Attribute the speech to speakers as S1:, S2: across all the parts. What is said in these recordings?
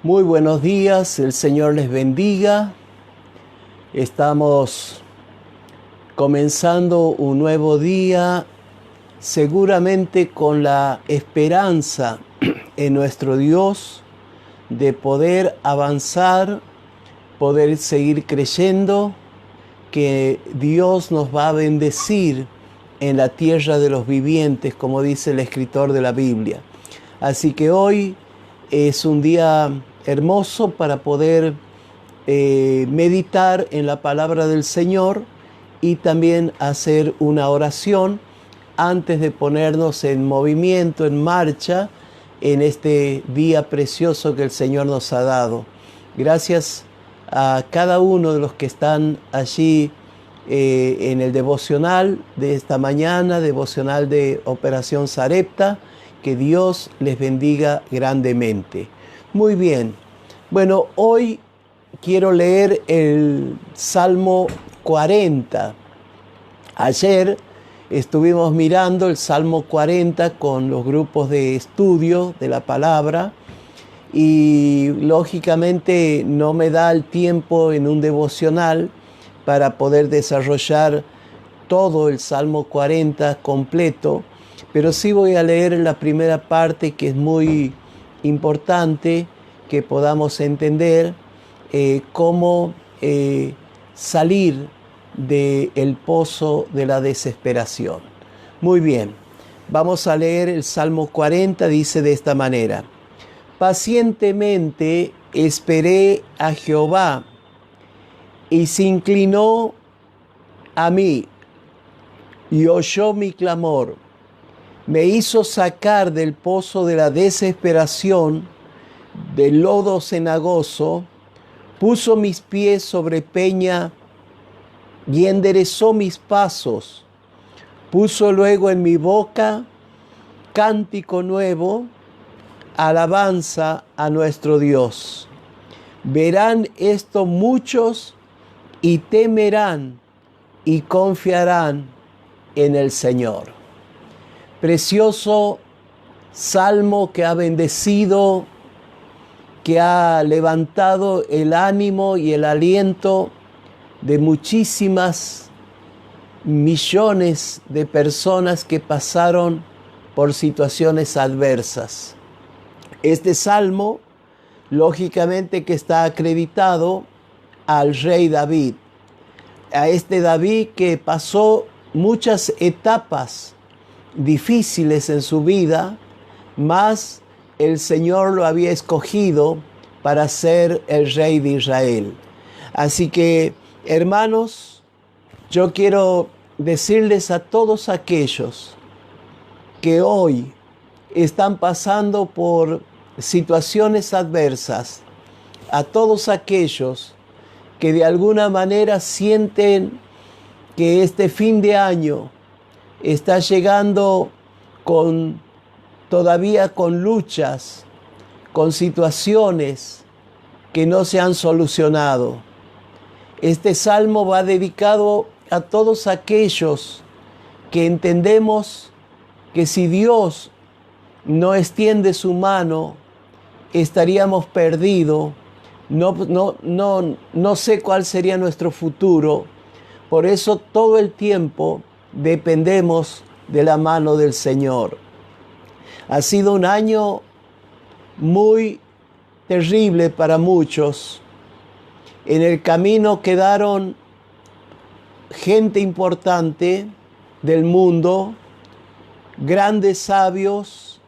S1: Muy buenos días, el Señor les bendiga. Estamos comenzando un nuevo día, seguramente con la esperanza en nuestro Dios de poder avanzar, poder seguir creyendo que Dios nos va a bendecir en la tierra de los vivientes, como dice el escritor de la Biblia. Así que hoy es un día hermoso para poder meditar en la palabra del Señor y también hacer una oración antes de ponernos en movimiento, en marcha, en este día precioso que el Señor nos ha dado. Gracias a cada uno de los que están allí en el devocional de esta mañana, devocional de Operación Sarepta. Que Dios les bendiga grandemente. Muy bien. Bueno, hoy quiero leer el Salmo 40. Ayer estuvimos mirando el Salmo 40 con los grupos de estudio de la palabra y lógicamente no me da el tiempo en un devocional para poder desarrollar todo el Salmo 40 completo, pero sí voy a leer la primera parte, que es muy importante que podamos entender cómo salir del pozo de la desesperación. Muy bien, vamos a leer el Salmo 40, dice de esta manera: Pacientemente esperé a Jehová y se inclinó a mí y oyó mi clamor. Me hizo sacar del pozo de la desesperación, del lodo cenagoso, puso mis pies sobre peña y enderezó mis pasos. Puso luego en mi boca cántico nuevo, alabanza a nuestro Dios. Verán esto muchos y temerán y confiarán en el Señor. Precioso salmo que ha bendecido, que ha levantado el ánimo y el aliento de muchísimas millones de personas que pasaron por situaciones adversas. Este salmo, lógicamente que está acreditado al rey David, a este David que pasó muchas etapas difíciles en su vida, mas el Señor lo había escogido para ser el rey de Israel. Así que, hermanos, yo quiero decirles a todos aquellos que hoy están pasando por situaciones adversas, a todos aquellos que de alguna manera sienten que este fin de año está llegando todavía con luchas, con situaciones que no se han solucionado. Este salmo va dedicado a todos aquellos que entendemos que si Dios no extiende su mano, estaríamos perdidos. No sé cuál sería nuestro futuro. Por eso todo el tiempo dependemos de la mano del Señor. Ha sido un año muy terrible para muchos. En el camino quedaron gente importante del mundo, grandes sabios,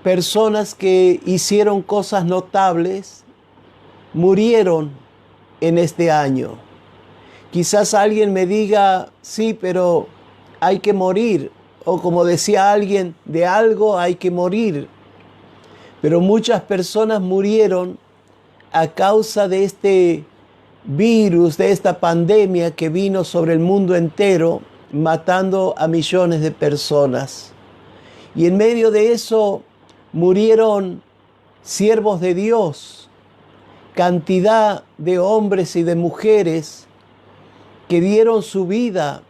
S1: personas que hicieron cosas notables, murieron en este año. Quizás alguien me diga, sí, pero hay que morir. O como decía alguien, de algo hay que morir. Pero muchas personas murieron a causa de este virus, de esta pandemia que vino sobre el mundo entero, matando a millones de personas. Y en medio de eso murieron siervos de Dios, cantidad de hombres y de mujeres que dieron su vida,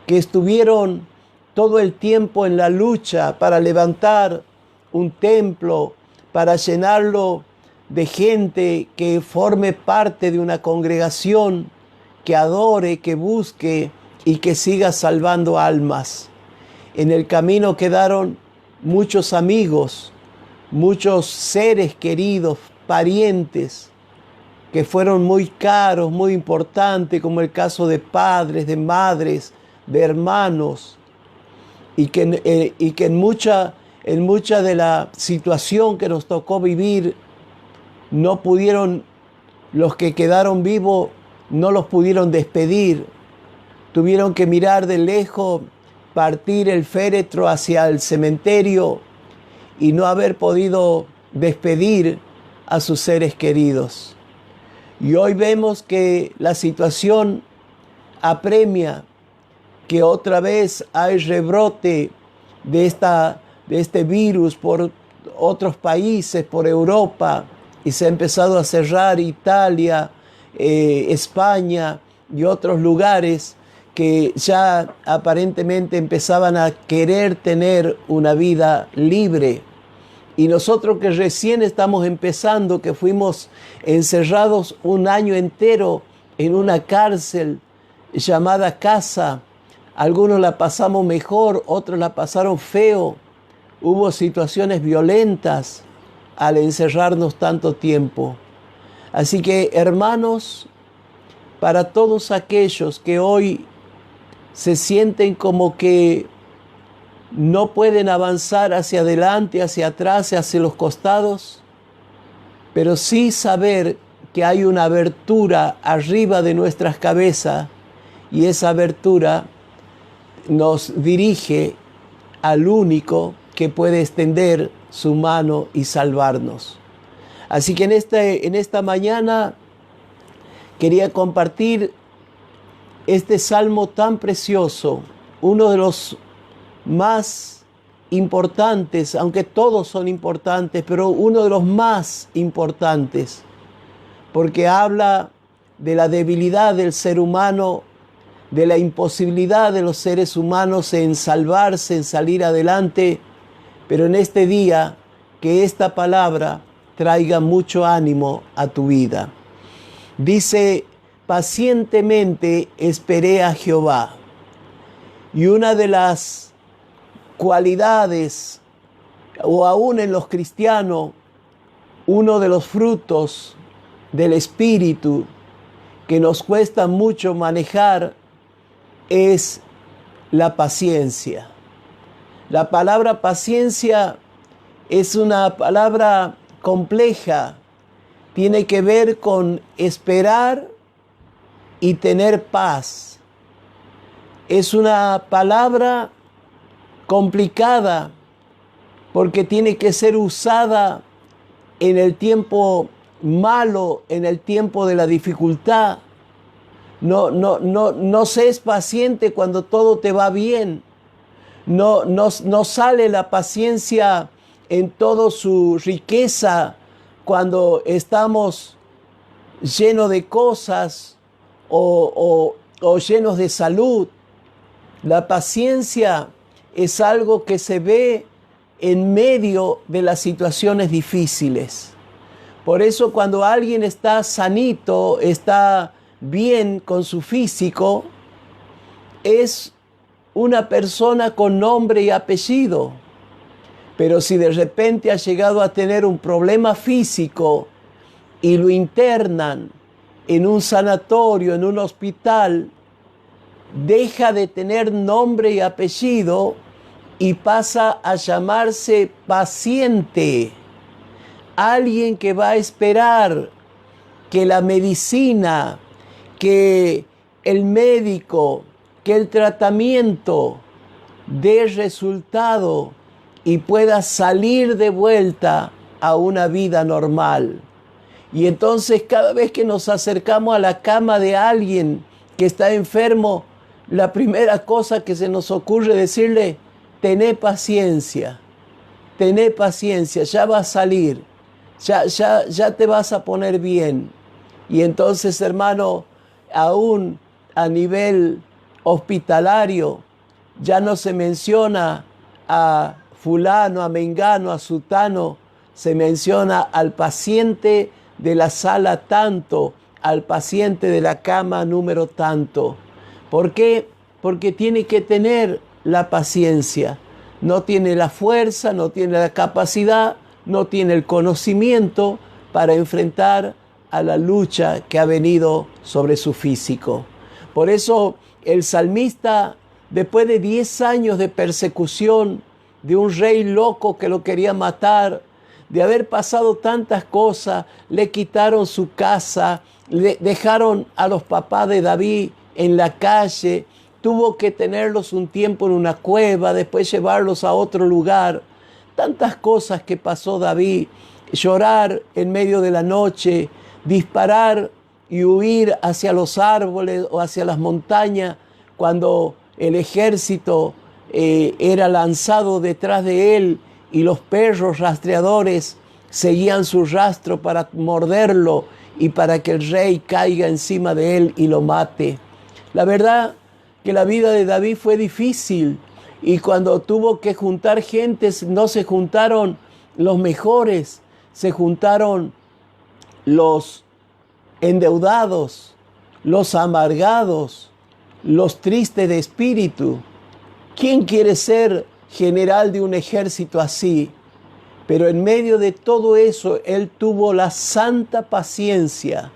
S1: que estuvieron todo el tiempo en la lucha para levantar un templo, para llenarlo de gente que forme parte de una congregación, que adore, que busque y que siga salvando almas. En el camino quedaron muchos amigos, muchos seres queridos, parientes, que fueron muy caros, muy importantes, como el caso de padres, de madres, de hermanos, y que en mucha de la situación que nos tocó vivir, no pudieron, los que quedaron vivos, no los pudieron despedir. Tuvieron que mirar de lejos, partir el féretro hacia el cementerio y no haber podido despedir a sus seres queridos. Y hoy vemos que la situación apremia, que otra vez hay rebrote de este virus por otros países, por Europa, y se ha empezado a cerrar Italia, España y otros lugares que ya aparentemente empezaban a querer tener una vida libre. Y nosotros que recién estamos empezando, que fuimos encerrados un año entero en una cárcel llamada casa, algunos la pasamos mejor, otros la pasaron feo. Hubo situaciones violentas al encerrarnos tanto tiempo. Así que, hermanos, para todos aquellos que hoy se sienten como que no pueden avanzar hacia adelante, hacia atrás, hacia los costados, pero sí saber que hay una abertura arriba de nuestras cabezas y esa abertura nos dirige al único que puede extender su mano y salvarnos. Así que en esta mañana quería compartir este salmo tan precioso, uno de los más importantes, aunque todos son importantes, pero uno de los más importantes, porque habla de la debilidad del ser humano, de la imposibilidad de los seres humanos en salvarse, en salir adelante, pero en este día que esta palabra traiga mucho ánimo a tu vida. Dice: pacientemente esperé a Jehová. Y una de las cualidades, o aún en los cristianos, uno de los frutos del Espíritu que nos cuesta mucho manejar es la paciencia. La palabra paciencia es una palabra compleja. Tiene que ver con esperar y tener paz. Es una palabra complicada porque tiene que ser usada en el tiempo malo, en el tiempo de la dificultad. No seas paciente cuando todo te va bien. No sale la paciencia en toda su riqueza cuando estamos llenos de cosas o llenos de salud. La paciencia es algo que se ve en medio de las situaciones difíciles. Por eso cuando alguien está sanito, está bien con su físico, es una persona con nombre y apellido. Pero si de repente ha llegado a tener un problema físico y lo internan en un sanatorio, en un hospital, deja de tener nombre y apellido y pasa a llamarse paciente. Alguien que va a esperar que la medicina, que el médico, que el tratamiento dé resultado y pueda salir de vuelta a una vida normal. Y entonces cada vez que nos acercamos a la cama de alguien que está enfermo, la primera cosa que se nos ocurre decirle: tené paciencia, ya va a salir, ya te vas a poner bien. Y entonces, hermano, aún a nivel hospitalario, ya no se menciona a fulano, a mengano, a sutano, se menciona al paciente de la sala tanto, al paciente de la cama número tanto. ¿Por qué? Porque tiene que tener la paciencia. No tiene la fuerza, no tiene la capacidad, no tiene el conocimiento para enfrentar a la lucha que ha venido sobre su físico. Por eso el salmista, después de 10 años de persecución, de un rey loco que lo quería matar, de haber pasado tantas cosas, le quitaron su casa, le dejaron a los papás de David en la calle, tuvo que tenerlos un tiempo en una cueva, después llevarlos a otro lugar. Tantas cosas que pasó David, llorar en medio de la noche, disparar y huir hacia los árboles o hacia las montañas cuando el ejército era lanzado detrás de él y los perros rastreadores seguían su rastro para morderlo y para que el rey caiga encima de él y lo mate. La verdad que la vida de David fue difícil y cuando tuvo que juntar gentes, no se juntaron los mejores, se juntaron los endeudados, los amargados, los tristes de espíritu. ¿Quién quiere ser general de un ejército así? Pero en medio de todo eso, él tuvo la santa paciencia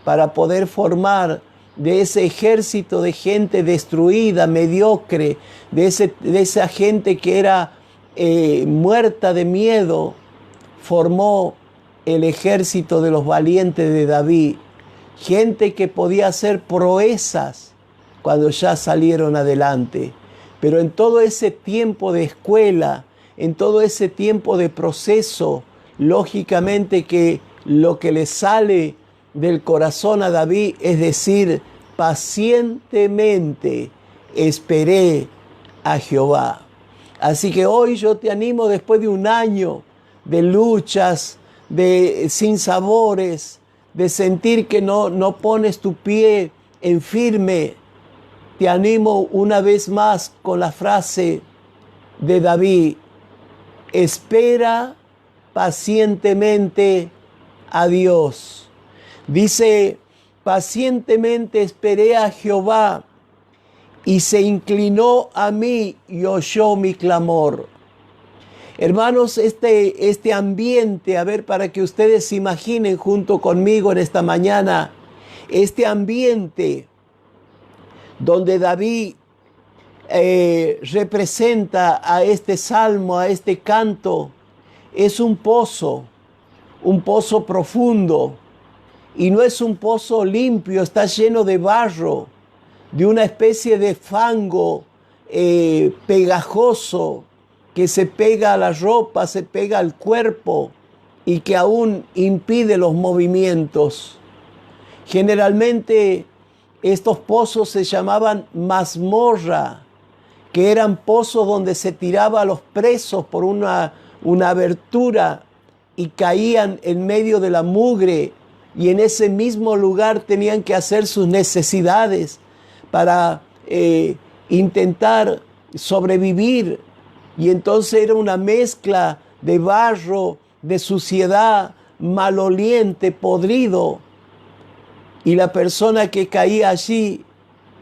S1: para poder formar de ese ejército de gente destruida, mediocre, de esa gente que era muerta de miedo, formó el ejército de los valientes de David. Gente que podía hacer proezas cuando ya salieron adelante. Pero en todo ese tiempo de escuela, en todo ese tiempo de proceso, lógicamente que lo que le sale del corazón a David es decir, pacientemente esperé a Jehová. Así que hoy yo te animo, después de un año de luchas, de sinsabores, de sentir que no pones tu pie en firme, te animo una vez más con la frase de David: espera pacientemente a Dios. Dice, pacientemente esperé a Jehová y se inclinó a mí y oyó mi clamor. Hermanos, este ambiente, a ver, para que ustedes se imaginen junto conmigo en esta mañana, este ambiente donde David representa a este salmo, a este canto, es un pozo profundo, y no es un pozo limpio, está lleno de barro, de una especie de fango pegajoso que se pega a la ropa, se pega al cuerpo y que aún impide los movimientos. Generalmente estos pozos se llamaban mazmorra, que eran pozos donde se tiraba a los presos por una abertura y caían en medio de la mugre, y en ese mismo lugar tenían que hacer sus necesidades para intentar sobrevivir. Y entonces era una mezcla de barro, de suciedad, maloliente, podrido. Y la persona que caía allí,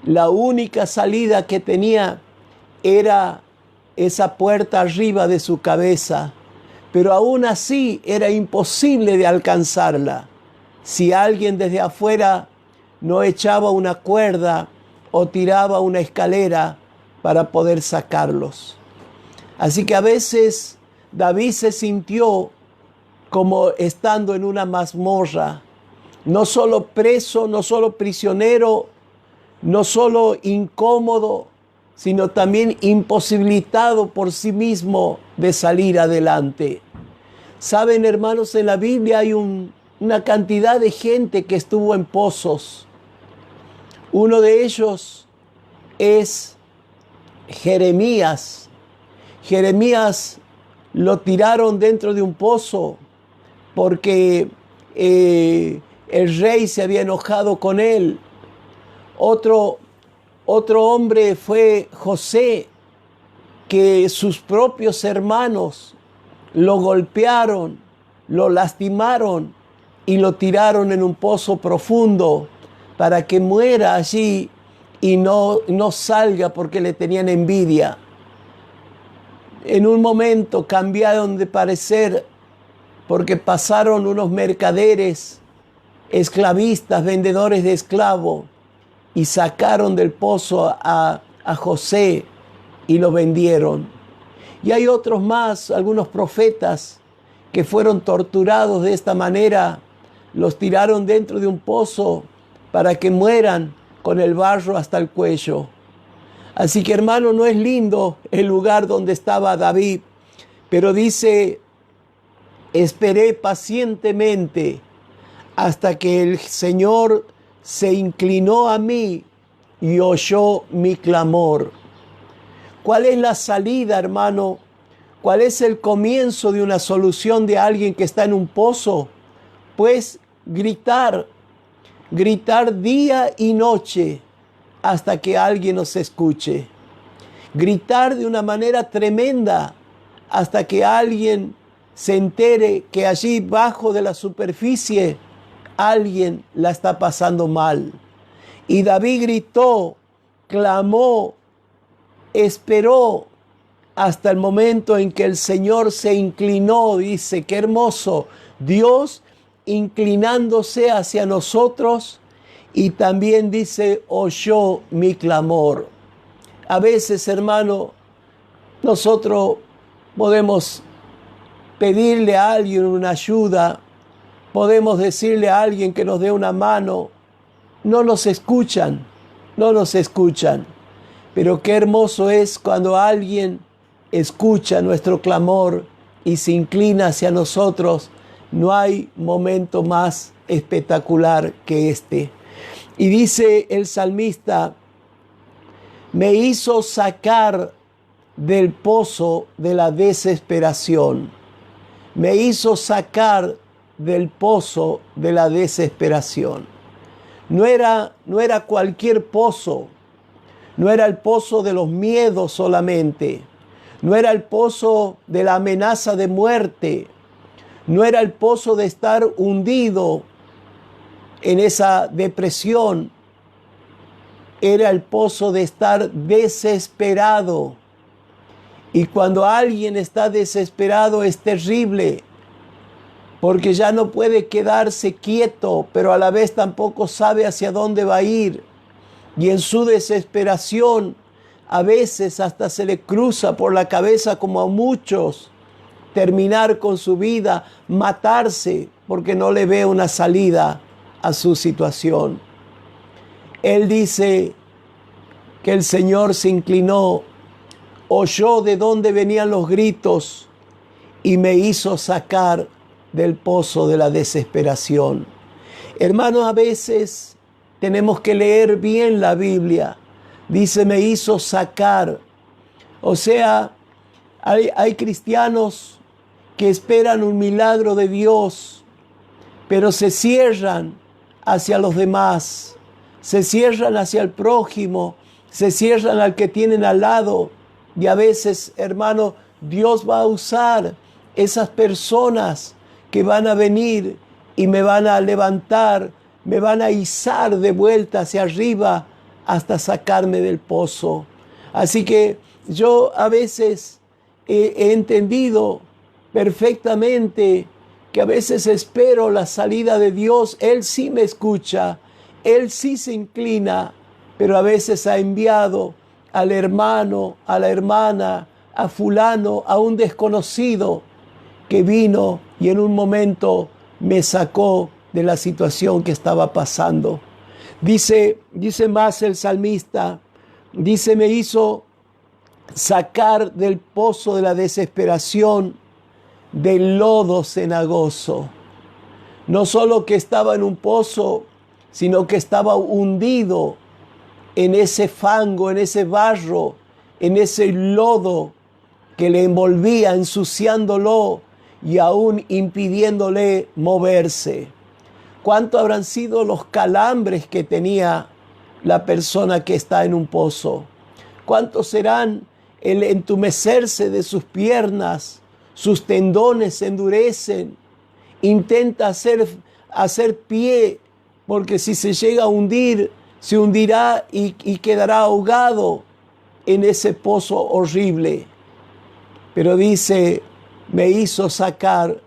S1: la única salida que tenía era esa puerta arriba de su cabeza. Pero aún así era imposible de alcanzarla si alguien desde afuera no echaba una cuerda o tiraba una escalera para poder sacarlos. Así que a veces David se sintió como estando en una mazmorra, no solo preso, no solo prisionero, no solo incómodo, sino también imposibilitado por sí mismo de salir adelante. Saben, hermanos, en la Biblia hay una cantidad de gente que estuvo en pozos. Uno de ellos es Jeremías. Jeremías lo tiraron dentro de un pozo porque el rey se había enojado con él. Otro hombre fue José, que sus propios hermanos lo golpearon lo lastimaron y lo tiraron en un pozo profundo para que muera allí y no salga porque le tenían envidia. En un momento cambiaron de parecer porque pasaron unos mercaderes, esclavistas, vendedores de esclavos, y sacaron del pozo a José y lo vendieron. Y hay otros más, algunos profetas que fueron torturados de esta manera, los tiraron dentro de un pozo para que mueran con el barro hasta el cuello. Así que, hermano, no es lindo el lugar donde estaba David, pero dice: esperé pacientemente hasta que el Señor se inclinó a mí y oyó mi clamor. ¿Cuál es la salida, hermano? ¿Cuál es el comienzo de una solución de alguien que está en un pozo? Pues gritar día y noche hasta que alguien nos escuche. Gritar de una manera tremenda hasta que alguien se entere que allí bajo de la superficie alguien la está pasando mal. Y David gritó, clamó, esperó hasta el momento en que el Señor se inclinó. Dice, qué hermoso, Dios inclinándose hacia nosotros, y también dice, oyó mi clamor. A veces, hermano, nosotros podemos pedirle a alguien una ayuda, podemos decirle a alguien que nos dé una mano. No nos escuchan. Pero qué hermoso es cuando alguien escucha nuestro clamor y se inclina hacia nosotros. No hay momento más espectacular que este. Y dice el salmista, me hizo sacar del pozo de la desesperación. Me hizo sacar del pozo de la desesperación. No era cualquier pozo. No era el pozo de los miedos solamente. No era el pozo de la amenaza de muerte. No era el pozo de estar hundido en esa depresión. Era el pozo de estar desesperado. Y cuando alguien está desesperado es terrible, porque ya no puede quedarse quieto, pero a la vez tampoco sabe hacia dónde va a ir. Y en su desesperación, a veces hasta se le cruza por la cabeza, como a muchos, terminar con su vida, matarse, porque no le ve una salida a su situación. Él dice que el Señor se inclinó, oyó de dónde venían los gritos y me hizo sacar del pozo de la desesperación. Hermanos, a veces tenemos que leer bien la Biblia. Dice, me hizo sacar. O sea, hay cristianos que esperan un milagro de Dios, pero se cierran hacia los demás, se cierran hacia el prójimo, se cierran al que tienen al lado. Y a veces, hermano, Dios va a usar esas personas que van a venir y me van a levantar, me van a izar de vuelta hacia arriba hasta sacarme del pozo. Así que yo a veces he entendido perfectamente que a veces espero la salida de Dios. Él sí me escucha, Él sí se inclina, pero a veces ha enviado al hermano, a la hermana, a fulano, a un desconocido que vino y en un momento me sacó de la situación que estaba pasando. Dice más el salmista, dice, me hizo sacar del pozo de la desesperación, del lodo cenagoso. No solo que estaba en un pozo, sino que estaba hundido en ese fango, en ese barro, en ese lodo que le envolvía, ensuciándolo y aún impidiéndole moverse. ¿Cuánto habrán sido los calambres que tenía la persona que está en un pozo? ¿Cuántos serán el entumecerse de sus piernas? Sus tendones se endurecen intenta hacer pie, porque si se llega a hundir, se hundirá y quedará ahogado en ese pozo horrible. Pero dice, me hizo sacar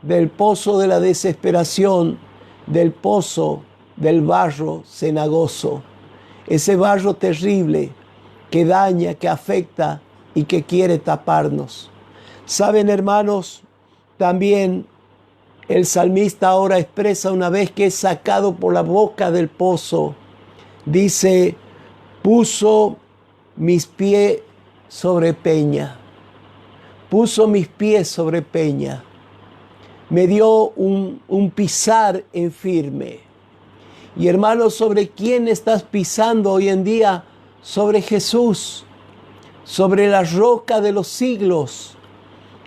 S1: del pozo de la desesperación, del pozo del barro cenagoso, ese barro terrible que daña, que afecta y que quiere taparnos. Saben, hermanos, también el salmista ahora expresa, una vez que es sacado por la boca del pozo, dice, puso mis pies sobre peña, puso mis pies sobre peña, me dio un pisar en firme. Y hermanos, ¿sobre quién estás pisando hoy en día? Sobre Jesús, sobre la roca de los siglos.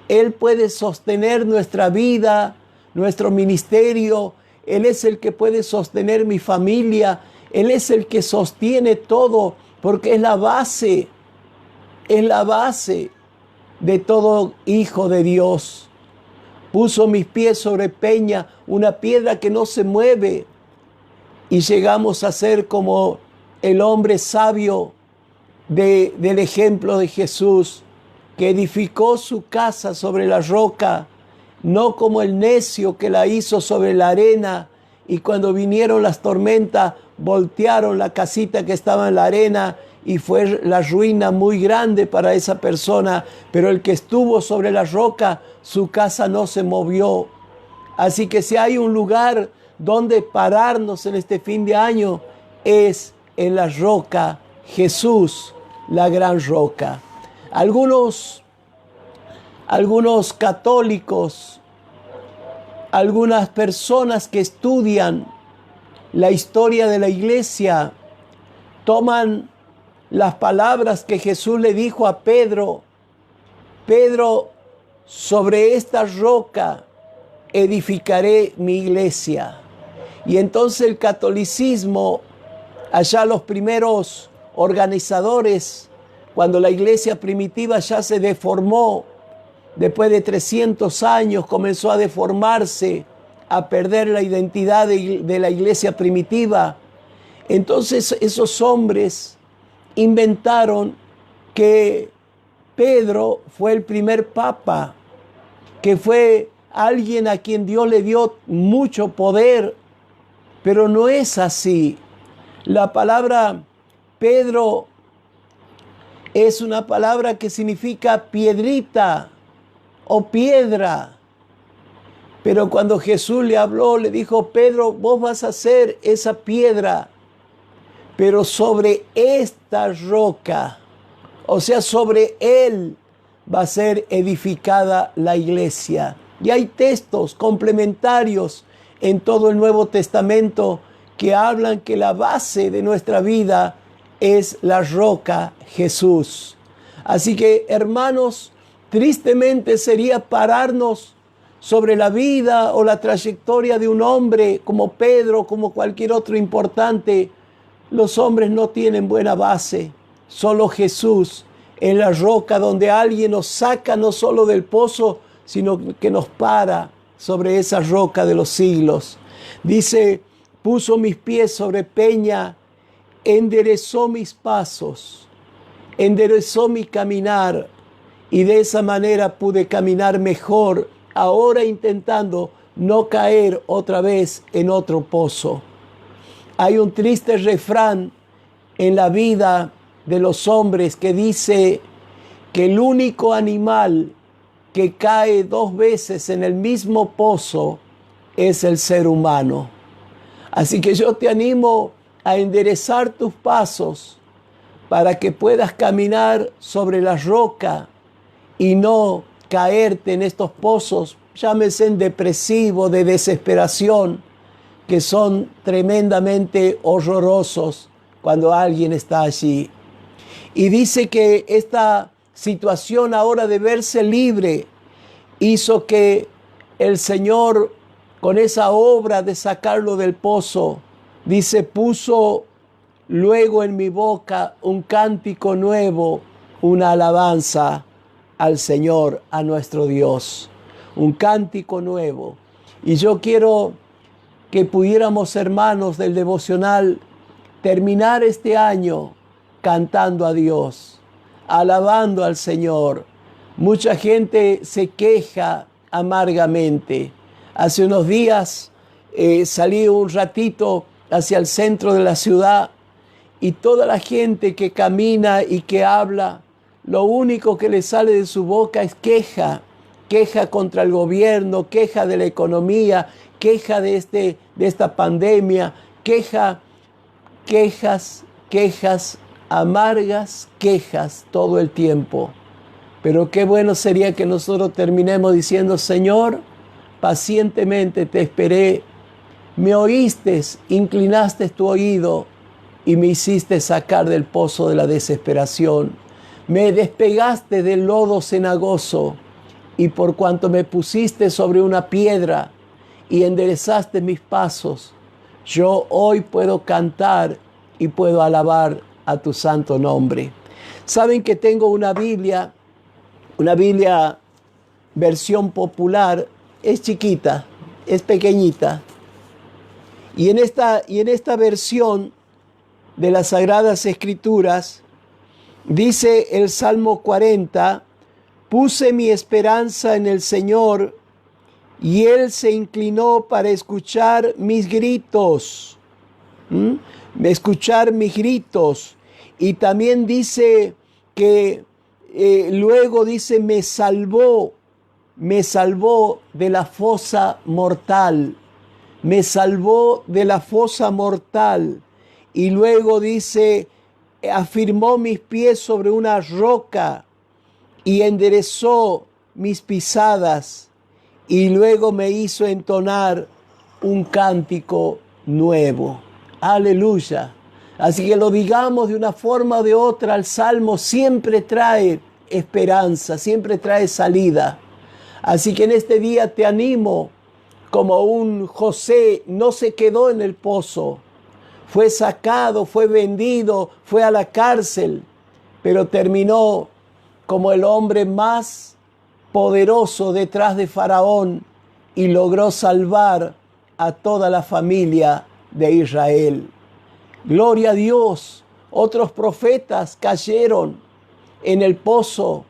S1: Él puede sostener nuestra vida, nuestro ministerio. Él es el que puede sostener mi familia. Él es el que sostiene todo, porque es la base de todo hijo de Dios. Puso mis pies sobre peña, una piedra que no se mueve. Y llegamos a ser como el hombre sabio del ejemplo de Jesús, que edificó su casa sobre la roca, no como el necio que la hizo sobre la arena, y cuando vinieron las tormentas voltearon la casita que estaba en la arena y fue la ruina muy grande para esa persona, pero el que estuvo sobre la roca, su casa no se movió. Así que si hay un lugar donde pararnos en este fin de año, es en la roca, Jesús, la gran roca. Algunos católicos, algunas personas que estudian la historia de la iglesia, toman las palabras que Jesús le dijo a Pedro: Pedro, sobre esta roca edificaré mi iglesia. Y entonces el catolicismo, allá los primeros organizadores, cuando la iglesia primitiva ya se deformó, después de 300 años comenzó a deformarse, a perder la identidad de la iglesia primitiva. Entonces esos hombres inventaron que Pedro fue el primer papa, que fue alguien a quien Dios le dio mucho poder, pero no es así. La palabra Pedro es una palabra que significa piedrita o piedra. Pero cuando Jesús le habló, le dijo: Pedro, vos vas a ser esa piedra, pero sobre esta roca, o sea, sobre él va a ser edificada la iglesia. Y hay textos complementarios en todo el Nuevo Testamento que hablan que la base de nuestra vida es la roca Jesús. Así que, hermanos, tristemente sería pararnos sobre la vida o la trayectoria de un hombre como Pedro, como cualquier otro importante. Los hombres no tienen buena base. Solo Jesús es la roca donde alguien nos saca no solo del pozo, sino que nos para sobre esa roca de los siglos. Dice: puso mis pies sobre peña, enderezó mis pasos, enderezó mi caminar, y de esa manera pude caminar mejor, ahora intentando no caer otra vez en otro pozo. Hay un triste refrán en la vida de los hombres que dice que el único animal que cae 2 veces en el mismo pozo es el ser humano. Así que yo te animo a enderezar tus pasos para que puedas caminar sobre la roca y no caerte en estos pozos, llámese depresivo, de desesperación, que son tremendamente horrorosos cuando alguien está allí. Y dice que esta situación ahora de verse libre hizo que el Señor, con esa obra de sacarlo del pozo, dice, puso luego en mi boca un cántico nuevo, una alabanza al Señor, a nuestro Dios. Un cántico nuevo. Y yo quiero que pudiéramos, hermanos del devocional, terminar este año cantando a Dios, alabando al Señor. Mucha gente se queja amargamente. Hace unos días salí un ratito hacia el centro de la ciudad y toda la gente que camina y que habla, lo único que le sale de su boca es queja. Queja contra el gobierno, queja de la economía, queja de esta pandemia, quejas, amargas quejas todo el tiempo. Pero qué bueno sería que nosotros terminemos diciendo: Señor, pacientemente te esperé, me oíste, inclinaste tu oído y me hiciste sacar del pozo de la desesperación. Me despegaste del lodo cenagoso y por cuanto me pusiste sobre una piedra y enderezaste mis pasos, yo hoy puedo cantar y puedo alabar a tu santo nombre. Saben que tengo una Biblia versión popular, es chiquita, es pequeñita. Y en esta versión de las Sagradas Escrituras dice el Salmo 40: puse mi esperanza en el Señor y Él se inclinó para escuchar mis gritos. Escuchar mis gritos. Y también dice que luego dice: me salvó de la fosa mortal. Me salvó de la fosa mortal. Y luego dice: afirmó mis pies sobre una roca y enderezó mis pisadas. Y luego me hizo entonar un cántico nuevo. Aleluya. Así que lo digamos de una forma o de otra, el Salmo siempre trae esperanza, siempre trae salida. Así que en este día te animo, como un José, no se quedó en el pozo, fue sacado, fue vendido, fue a la cárcel, pero terminó como el hombre más poderoso detrás de Faraón y logró salvar a toda la familia de Israel. Gloria a Dios. Otros profetas cayeron en el pozo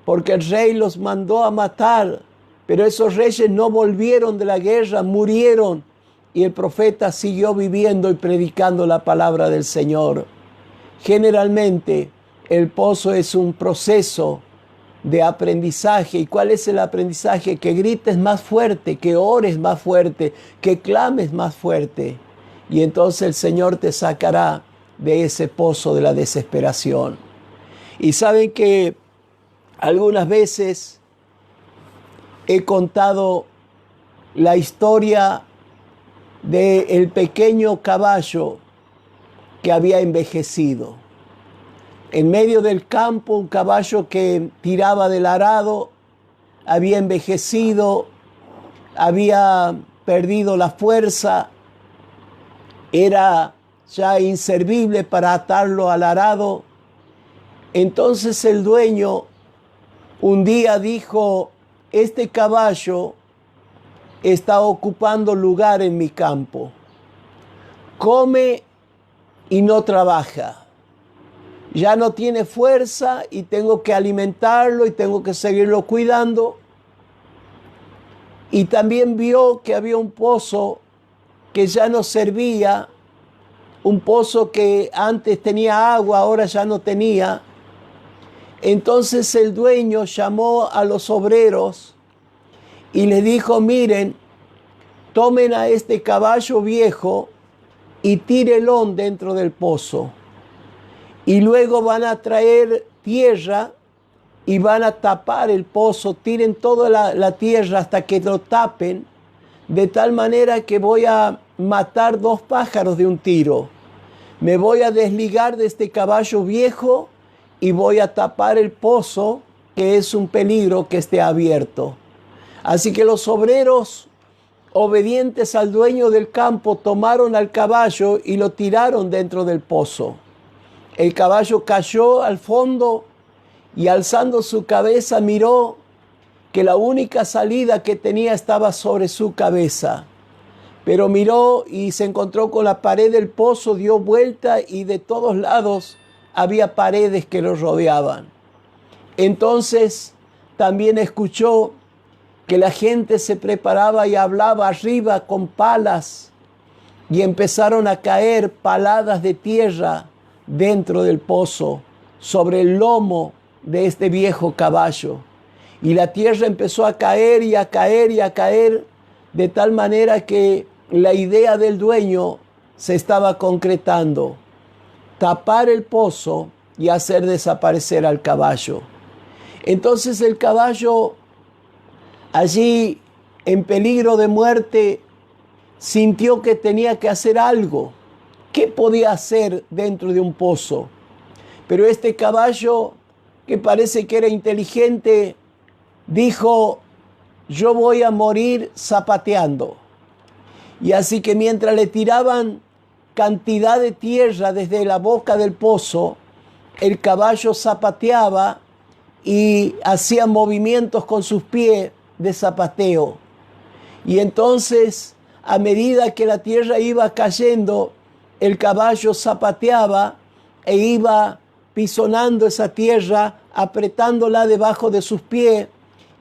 S1: porque el rey los mandó a matar, pero esos reyes no volvieron de la guerra, murieron, y el profeta siguió viviendo y predicando la palabra del Señor. Generalmente el pozo es un proceso de aprendizaje. ¿Y cuál es el aprendizaje? Que grites más fuerte, que ores más fuerte, que clames más fuerte. Y entonces el Señor te sacará de ese pozo de la desesperación. Y saben que algunas veces he contado la historia del pequeño caballo que había envejecido. En medio del campo, un caballo que tiraba del arado había envejecido, había perdido la fuerza, era ya inservible para atarlo al arado. Entonces el dueño un día dijo: este caballo está ocupando lugar en mi campo, come y no trabaja, ya no tiene fuerza y tengo que alimentarlo y tengo que seguirlo cuidando. Y también vio que había un pozo que ya no servía, un pozo que antes tenía agua, ahora ya no tenía. Entonces el dueño llamó a los obreros y les dijo: miren, tomen a este caballo viejo y tírenlo dentro del pozo. Y luego van a traer tierra y van a tapar el pozo, tiren toda la tierra hasta que lo tapen, de tal manera que voy a matar 2 pájaros de un tiro. Me voy a desligar de este caballo viejo y voy a tapar el pozo, que es un peligro que esté abierto. Así que los obreros, obedientes al dueño del campo, tomaron al caballo y lo tiraron dentro del pozo. El caballo cayó al fondo y alzando su cabeza miró que la única salida que tenía estaba sobre su cabeza. Pero miró y se encontró con la pared del pozo, dio vuelta y de todos lados había paredes que lo rodeaban. Entonces también escuchó que la gente se preparaba y hablaba arriba con palas y empezaron a caer paladas de tierra dentro del pozo sobre el lomo de este viejo caballo. Y la tierra empezó a caer y a caer y a caer de tal manera que la idea del dueño se estaba concretando: tapar el pozo y hacer desaparecer al caballo. Entonces el caballo, allí en peligro de muerte, sintió que tenía que hacer algo. ¿Qué podía hacer dentro de un pozo? Pero este caballo, que parece que era inteligente, dijo: yo voy a morir zapateando. Y así que mientras le tiraban cantidad de tierra desde la boca del pozo, el caballo zapateaba y hacía movimientos con sus pies de zapateo. Y entonces, a medida que la tierra iba cayendo, el caballo zapateaba e iba pisonando esa tierra, apretándola debajo de sus pies,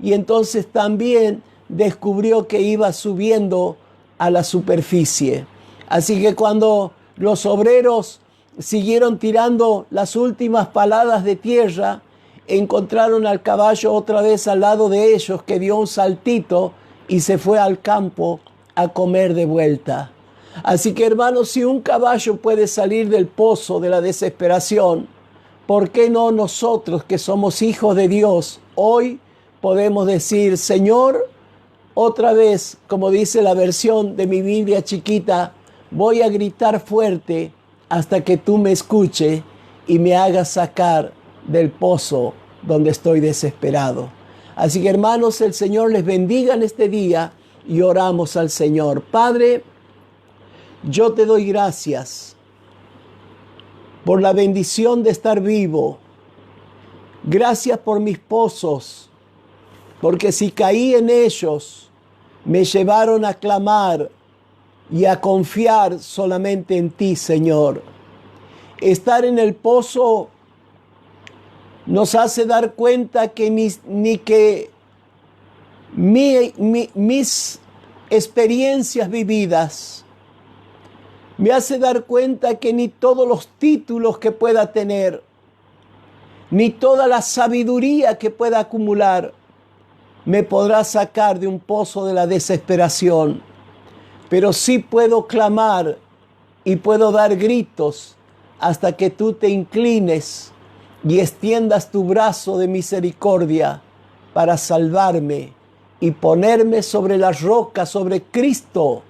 S1: y entonces también descubrió que iba subiendo a la superficie. Así que cuando los obreros siguieron tirando las últimas paladas de tierra, encontraron al caballo otra vez al lado de ellos, que dio un saltito y se fue al campo a comer de vuelta. Así que, hermanos, si un caballo puede salir del pozo de la desesperación, ¿por qué no nosotros, que somos hijos de Dios, hoy podemos decir: Señor, otra vez, como dice la versión de mi Biblia chiquita, voy a gritar fuerte hasta que tú me escuches y me hagas sacar del pozo donde estoy desesperado? Así que, hermanos, el Señor les bendiga en este día y oramos al Señor. Padre, yo te doy gracias por la bendición de estar vivo. Gracias por mis pozos, porque si caí en ellos, me llevaron a clamar y a confiar solamente en ti, Señor. Estar en el pozo nos hace dar cuenta que mis experiencias vividas me hace dar cuenta que ni todos los títulos que pueda tener, ni toda la sabiduría que pueda acumular, me podrá sacar de un pozo de la desesperación. Pero sí puedo clamar y puedo dar gritos hasta que tú te inclines y extiendas tu brazo de misericordia para salvarme y ponerme sobre la roca, sobre Cristo,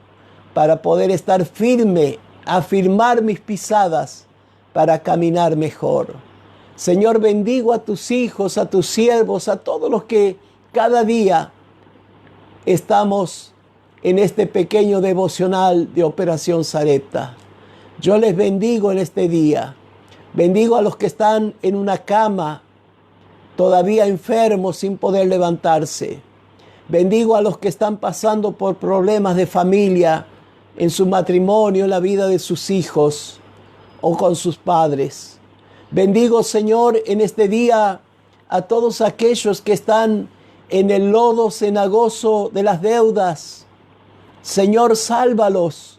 S1: para poder estar firme, afirmar mis pisadas para caminar mejor. Señor, bendigo a tus hijos, a tus siervos, a todos los que cada día estamos en este pequeño devocional de Operación Sarepta. Yo les bendigo en este día. Bendigo a los que están en una cama, todavía enfermos sin poder levantarse. Bendigo a los que están pasando por problemas de familia, en su matrimonio, en la vida de sus hijos o con sus padres. Bendigo, Señor, en este día a todos aquellos que están en el lodo cenagoso de las deudas. Señor, sálvalos,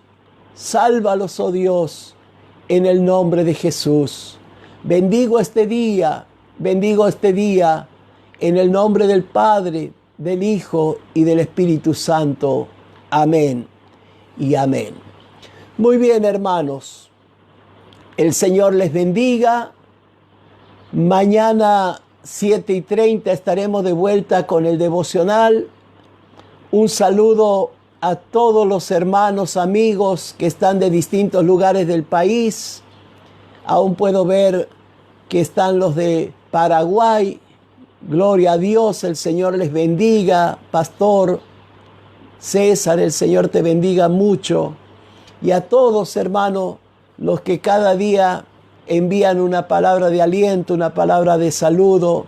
S1: oh Dios, en el nombre de Jesús. Bendigo este día en el nombre del Padre, del Hijo y del Espíritu Santo. Amén y amén. Muy bien, hermanos. El Señor les bendiga. Mañana 7:30 estaremos de vuelta con el devocional. Un saludo a todos los hermanos, amigos que están de distintos lugares del país. Aún puedo ver que están los de Paraguay. Gloria a Dios, el Señor les bendiga. Pastor César, el Señor te bendiga mucho. Y a todos, hermanos, los que cada día envían una palabra de aliento, una palabra de saludo.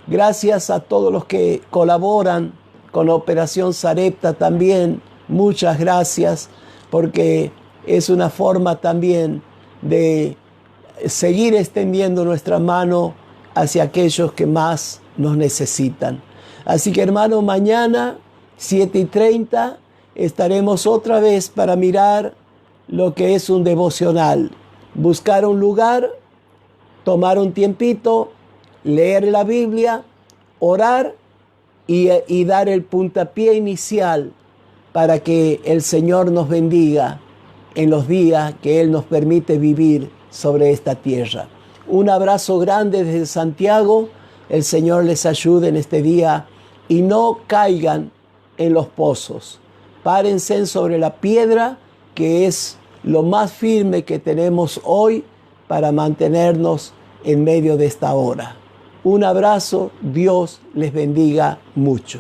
S1: Gracias a todos los que colaboran con Operación Sarepta también. Muchas gracias, porque es una forma también de seguir extendiendo nuestra mano hacia aquellos que más nos necesitan. Así que, hermano, mañana 7:30 estaremos otra vez para mirar lo que es un devocional. Buscar un lugar, tomar un tiempito, leer la Biblia, orar y dar el puntapié inicial para que el Señor nos bendiga en los días que Él nos permite vivir sobre esta tierra. Un abrazo grande desde Santiago. El Señor les ayude en este día y no caigan en los pozos. Párense sobre la piedra, que es lo más firme que tenemos hoy para mantenernos en medio de esta hora. Un abrazo, Dios les bendiga mucho.